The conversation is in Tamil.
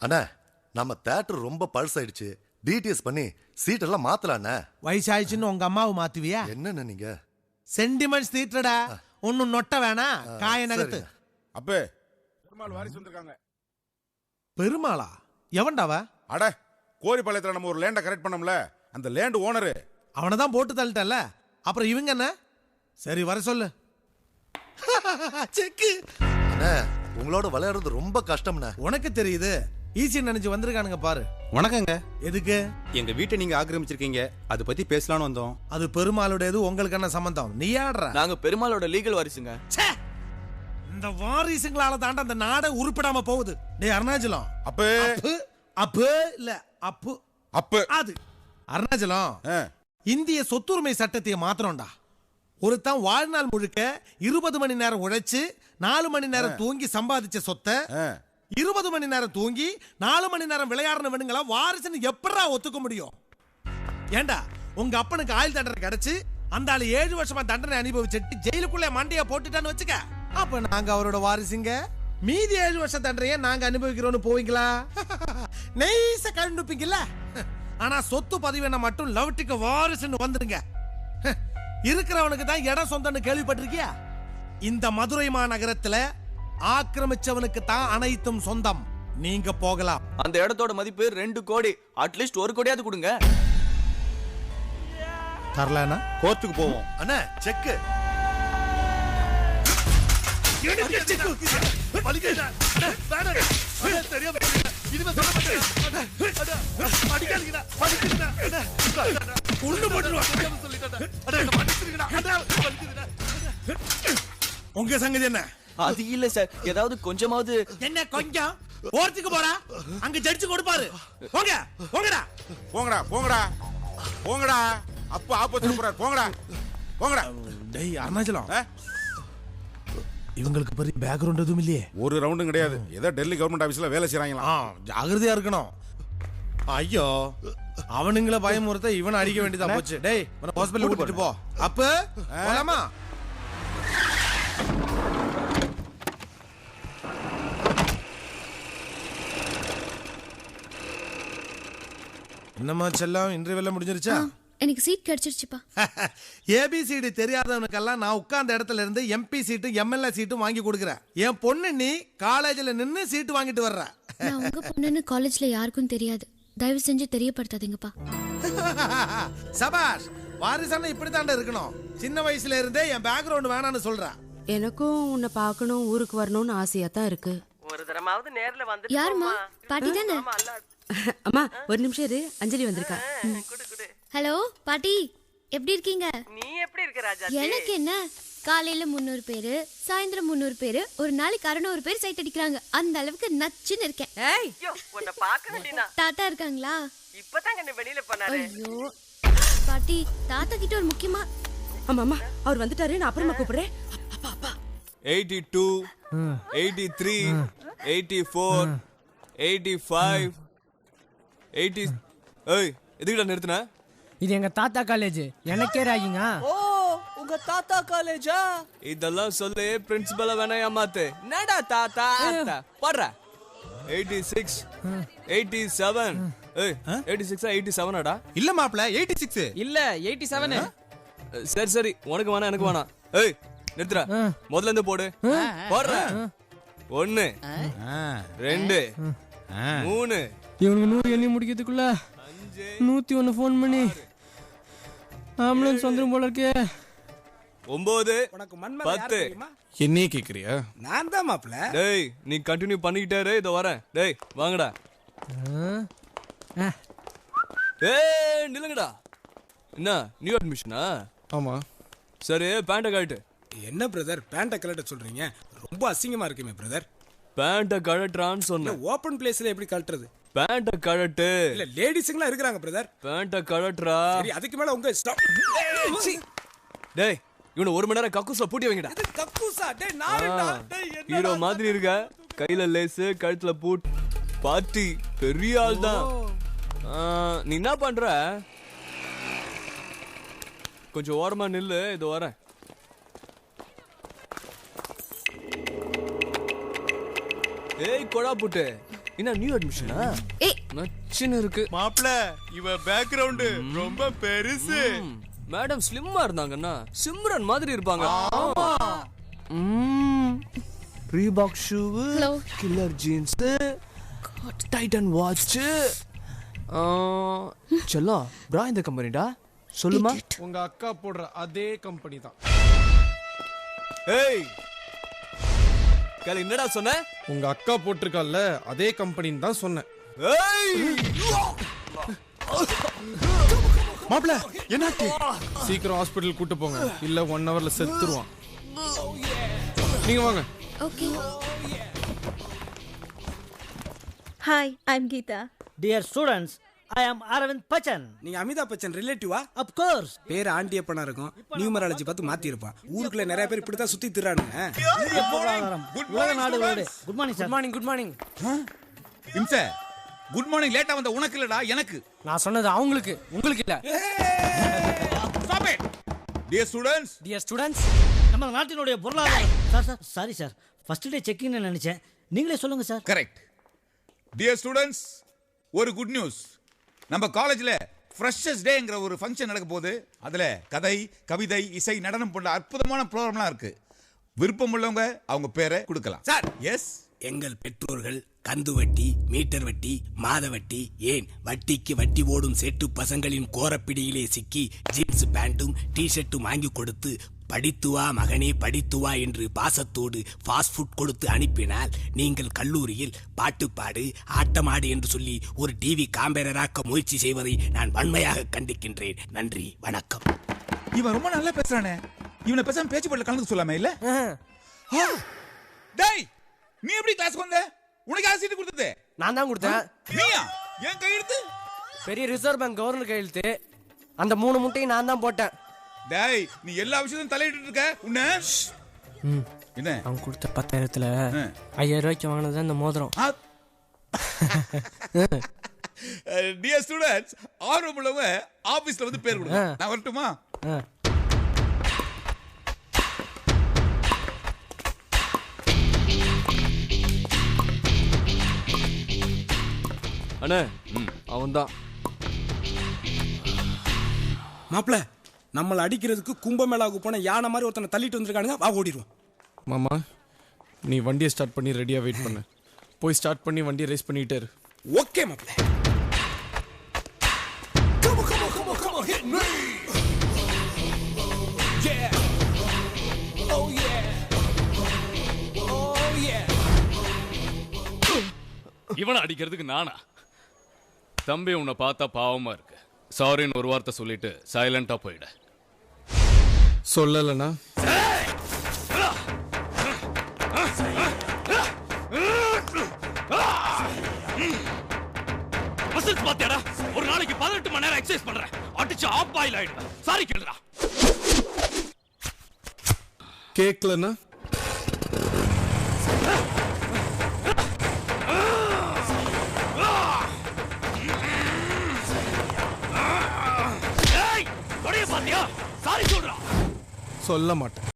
அண்ணா நம்ம தியேட்டர் ரொம்ப பல்ஸ் ஆயிடுச்சு. டிடிஎஸ் பண்ணி சீட் எல்லாம் மாத்தலாண்ணே. வயசாயிடுச்சுன்னு உங்க அம்மாவை மாத்துவியா? என்னண்ணே நீங்க சென்டிமெண்ட்ஸ் தீட்டுடா. ஒன்னும் நொட்ட வேணா, காய நகத்து. அப்பே பெருமாள் வாரிசு வந்திருக்காங்க. பெருமாளா? எவன்டாவ? அட கோரிப்பாளையத்துல நம்ம ஒரு லேண்டை கரெக்ட் பண்ணோம்ல, அந்த லேண்ட் ஓனரு. அவனதான் போட்டு தள்ளிட்டல, அப்புறம் இவங்க என்ன? சரி வர சொல்லு. செக்கு. அண்ணே உங்களோட விளையாடுறது ரொம்ப கஷ்டம்ண்ணே. உனக்கு தெரியுது, ஈஸி நினைச்சு வந்திருக்கானுங்க பாரு. வணக்கங்க. எதுக்கு? எங்க வீட்டை நீங்க ஆக்கிரமிச்சிருக்கீங்க, அதை பத்தி பேசலாம்னு வந்தோம். அது பெருமாளுடையது, உங்களுக்கு என்ன சம்பந்தம்? நீ ஆடுற? நாங்க பெருமாளோட லீகல் வாரிசுங்க. இந்த வாரிசுங்களால தாண்ட அந்த நாடை உருப்பிடாம போகுது. டேய் அருணாச்சலம். அப்பே அப்பு இல்ல அப்பு அப்பே அது அருணாச்சலம். இந்திய சொத்துரிமை சட்டத்தை மாத்திரம்டா. ஒருத்தன் வாழ்நாள் முழுக்க 20 மணி நேரம் உழைச்சு 4 மணி நேரம் தூங்கி சம்பாதிச்ச சொத்தை 20 மணி நேரம் தூங்கி 4 மணி நேரம் விளையாடுறவனுங்களா வாரிசுன்னு எப்படா ஒத்துக்க முடியும்? ஏண்டா உங்க அப்பனுக்கு ஆயுள் தண்டனை கிடைச்சு அந்த ஆளு 7 வருஷமா தண்டனை அனுபவிச்சுட்டு ஜெயிலுக்குள்ள மண்டையா போட்டுட்டான்னு வச்சுக்க, அப்ப நாங்க அவரோட வாரிசுங்க. மீதி 7 வருஷம் தண்டனையை நாங்க அனுபவிக்கிறோம்னு போவீங்களா? நெய்ஸ கண்டுப்பீங்கல்ல. ஆனா சொத்து பதிவென மட்டும் லவ்ட்டிக்கு வாரிசுன்னு வந்துருங்க. இருக்கிறவனுக்கு தான் இடம் சொந்தம்னு கேள்விப்பட்டிருக்கியா? இந்த மதுரை மாநகரத்துல ஆக்கிரமிச்சவனுக்கு தான் அனைத்தும் சொந்தம். நீங்க போகலாம். அந்த இடத்தோட மதிப்பு 2 கோடி. அட்லீஸ்ட் 1 கோடியாவது கொடுங்க. தரலனா கோர்ட்டுக்கு போவோம். அண்ணே செக்கு. உங்க சங்கதி என்ன? அது இல்ல சார், ஏதாவது கொஞ்சமாவது. என்ன கொஞ்சம்? போறதுக்கு போறா, அங்க ஜட்ஜ் கொடுப்பாரு. போங்க போங்கடா போங்கடா போங்கடா போங்கடா. அப்பா ஆப்போசிட் போறார். போங்கடா போங்கடா. டேய் அருணாச்சலம், இவங்களுக்கு பெரிய பேக்ரவுண்ட் எதுவும் இல்லையே? ஒரு ரவுண்டும் கிடையாது. ஏதோ டெல்லி கவர்மெண்ட் ஆபீஸ்ல வேலை செய்றாங்களா. ஜாகிரதையா இருக்கணும். ஐயோ அவனுங்கள பயமுறுத்த இவனை அடிக்க வேண்டியதா போச்சு. டேய் உன ஹாஸ்பிடல் கூட்டிட்டு போ. அப்ப போலாமா? என்னம்மா செல்லம், இன்டர்வியூல முடிஞ்சிருச்சா? எனக்கு சீட் கிடைச்சிருச்சுப்பா. ஏபிசிடி தெரியாதவனுக்கெல்லாம் நான் உட்கார்ந்த இடத்துல இருந்து எம்பி சீட்டு எம்எல்ஏ சீட்டும் வாங்கி கொடுக்குறேன். என் பொண்ணு நீ காலேஜ்ல நின்னு சீட்டு வாங்கிட்டு வர்ற. நான் உங்க பொண்ணுன்னு காலேஜ்ல யாருக்கும் தெரியாது. தயவு செஞ்சு தெரியப்படுத்தாதீங்கப்பா. சபாஷ், வாரிசான இப்படித்தாண்ட இருக்கணும். சின்ன வயசுல இருந்தே என் பேக்ரவுண்ட் வேணான்னு சொல்றா. எனக்கும் உன்னை பார்க்கணும், ஊருக்கு வரணும்னு ஆசையா தான் இருக்கு. ஒரு தடமாவது நேர்ல வந்து. யாருமா? பாட்டி தானே? அம்மா ஒரு நிமிஷம் இரு, அஞ்சலி வந்திருக்கா. குடு குடு. ஹலோ பாட்டி, எப்படி இருக்கீங்க? நீ எப்படி இருக்க ராஜா? எனக்கு என்ன, காலையில 300 பேரு, சாயந்தரம் 300 பேரு, ஒரு நாளைக்கு 600 பேர் சைட் அடிக்கிறாங்க. அந்த அளவுக்கு நச்சுன்னு இருக்கேன். ஐயோ உன்னை பார்க்க வேண்டியனா. தாத்தா இருக்காங்களா? இப்பதான் நீ வெளியில போனாரு. ஐயோ பாட்டி, தாத்தா கிட்ட ஒரு முக்கியமா. ஆமா அம்மா, அவர் வந்துட்டாரு, நான் அப்புறமா கூப்பிடுறேன். 82 83 84 85 80. ஏய் எதுக்குடா நிறுத்துன? இது எங்க தாத்தா காலேஜ், எனக்கே ராகிங்க. ஓ உங்க தாத்தா காலேஜா? இதெல்லாம் சொல்லி பிரின்சிபலை வேணா ஏமாத்து. என்னடா தாத்தா பாடுற? 86 87. ஏய் 86 87டா? இல்ல மாப்ள, 86 இல்ல 87. சரி சரி, உனக்கு வேணா எனக்கு வேணா. ஏய் நிறுத்துற, முதல்ல இருந்து போடு. போடுற 1 2 3. இவனுக்கு 100 எண்ணி முடிக்கிறதுக்குள்ள 101 ஃபோன் பண்ணி ஆம்புலன்ஸ் வந்துரும் போல இருக்கே. 9 10. என்னையே கேக்குறியா? நான் தான் மாப்ள. டேய் நீ கண்டினியூ பண்ணிக்கிட்டே இரு, இதோ வரேன். டேய் வாங்கடா. ஏய் நில்லுங்கடா. என்ன நியூ அட்மிஷனா? ஆமா. சரி பேண்ட கழட்டு. என்ன பிரதர் பேண்ட கழட்ட சொல்றீங்க? ரொம்ப அசிங்கமா இருக்குமே பிரதர். பேண்ட கழட்டுறான்னு சொன்னேன். ஓபன் பிளேஸ்ல எப்படி கழட்டுறது? பேண்ட கழட்டு. இல்ல லேடிஸ்ங்களா இருக்காங்க பிரதர். பேண்ட கழட்டுறா. சரி அதுக்கு மேல உங்க இஷ்டம். டேய் இவனை 1 மணி நேரம் கக்கூஸ்ல பூட்டி வைங்கடா. இது கக்கூசா? டேய் நாரடா. டேய் என்ன ஹீரோ மாதிரி இருக்க, கையில லேஸ் கழுத்துல பூட். பார்ட்டி பெரிய ஆள் தான். நீ என்ன பண்ற? கொஞ்சம் ஓரமா நில்லு, இதோ வரேன். ஏய் கொடா புட்டு, என்ன நியூ அட்மிஷனா ஏய் நச்சுன்னு இருக்கு மாப்ள இவ பேக்ரவுண்ட் ரொம்ப பெருசு. மேடம் ஸ்லிம்மா இருந்தாங்கன்னா சிம்ரன் மாதிரி இருப்பாங்க. Reebok shoe, Hello. Killer jeans, Titan watch. செல்லா பிரா இந்த கம்பெனிடா சொல்லுமா. உங்க அக்கா போடுற அதே கம்பெனி தான். ஏய் கல் என்னடா சொன்ன? உங்க அக்கா போட்டிருக்கால அதே கம்பெனின்னு தான் சொன்னேன். மாப்ள என்னாச்சு? சீக்கிரம் ஹாஸ்பிட்டல் கூட்டு போங்க, இல்ல 1 hourல செத்துருவான். நீங்க வாங்க. Okay. Hi, I'm Geeta. Dear students, I am Aravind Pachan. நீங்க அமிதாப் பச்சன் ரிலேட்டிவா? Of course. பேர் ஆண்டியப்பனா இருக்கும். நியூமராலஜி பார்த்து மாத்தி இருப்பான். ஊருக்குள்ள நிறைய பேர் இப்படி தான் சுத்தி திரானுங்க. உலக நாடுகளோடு. Good morning sir. Good morning, good morning. இம்ச குட் மார்னிங் லேட்டா வந்த உனக்கு இல்லடா எனக்கு. நான் சொன்னது அவங்களுக்கு, உங்களுக்கு இல்ல. Stop it. Dear students, dear students, நம்ம நாட்டினுடைய பொருளாதாரம். Sir sorry sir, first day செக்கிங்னு நினைச்சேன், நீங்களே சொல்லுங்க சார். கரெக்ட். Dear students, ஒரு குட் நியூஸ். நம்ம காலேஜ்ல ஃப்ரெஷர்ஸ் டேங்கிற ஒரு ஃபங்க்ஷன் நடக்க போகுது. அதுல கதை, கவிதை, இசை, நடனம் போன்ற அற்புதமான ப்ரோக்ராம்லாம் இருக்கு. விருப்பம் உள்ளவங்க அவங்க பேரை கொடுக்கலாம். Sir, yes. எங்கள் பெற்றோர்கள் கந்து வட்டி, மீட்டர் வட்டி, மாத வட்டி, ஏன் வட்டிக்கு வட்டி ஓடும் சேட்டு பசங்களின் கோரப்பிடியிலே சிக்கி ஜீன்ஸ் பேண்ட்டும் டிஷர்ட்டும் வாங்கி கொடுத்து படித்து வா மகனே படித்து வா என்று பாசத்தோடு ஃபாஸ்ட் ஃபுட் கொடுத்து அனுப்பினால் நீங்கள் கல்லூரியில் பாட்டு பாடு ஆட்டமாடு என்று சொல்லி ஒரு டிவி காம்பேரராக்க முயற்சி செய்வதை நான் வன்மையாக கண்டிக்கின்றேன். நன்றி, வணக்கம். இவன் ரொம்ப நல்லா பேசுறானே. இவனை பேசாம பேச்சு போட்டு கலந்து சொல்லாம இல்ல? டேய், நீ எப்படி கிளாஸ்க்கு வந்த? உனக்கு யார் சீட்டு கொடுத்தது? நான் தான் கொடுத்தேன். நீயா? என் கையெழுத்து? பெரிய ரிசர்வ் பேங்க் கவர்னர் கையெழுத்து. அந்த 3 முட்டையும் நான் தான் போட்டேன். டேய், நீ எல்லா விஷயத்தையும் தலையிட்டு இருக்க. உன்ன என்ன? அவன் கொடுத்த 10,000த்துல 5,000 ரூபாய்க்கு வாங்கினது இந்த மோதிரம். டியர் ஸ்டூடண்ட்ஸ், ஆர்வம் உள்ளவங்க ஆபீஸ்ல வந்து பேர் கொடுங்க. நான் வரட்டுமா? அண்ணே அவன் தான். மாப்ள, நம்மள அடிக்கிறதுக்கு கும்பமேளாவுக்கு போன யானை மாதிரி ஒருத்தனை தள்ளிட்டு வந்திருக்கானுங்க. வா ஓடிடுவோம். மாமா, நீ வண்டியை ஸ்டார்ட் பண்ணி ரெடியா வெயிட் பண்ணு. போய் ஸ்டார்ட் பண்ணி வண்டியை ரேஸ் பண்ணிட்டே இரு. ஓகே மாப்ள. இவனை அடிக்கிறதுக்கு நானா? தம்பி, உன்னை பார்த்தா பாவமா இருக்கு. சாரின்னு ஒரு வார்த்தை சொல்லிட்டு சைலண்டா போயிட. சொல்லலனா பாத்தியாடா, ஒரு நாளைக்கு 18 மணி நேரம் எக்ஸசைஸ் பண்றேன். அடிச்சு ஆப் பாயில் ஆயிடுவேன். சாரி கேளுடா. கேக்கலனா பாத்தியா? சாரி சொல்றா. சொல்ல மாட்டேன்.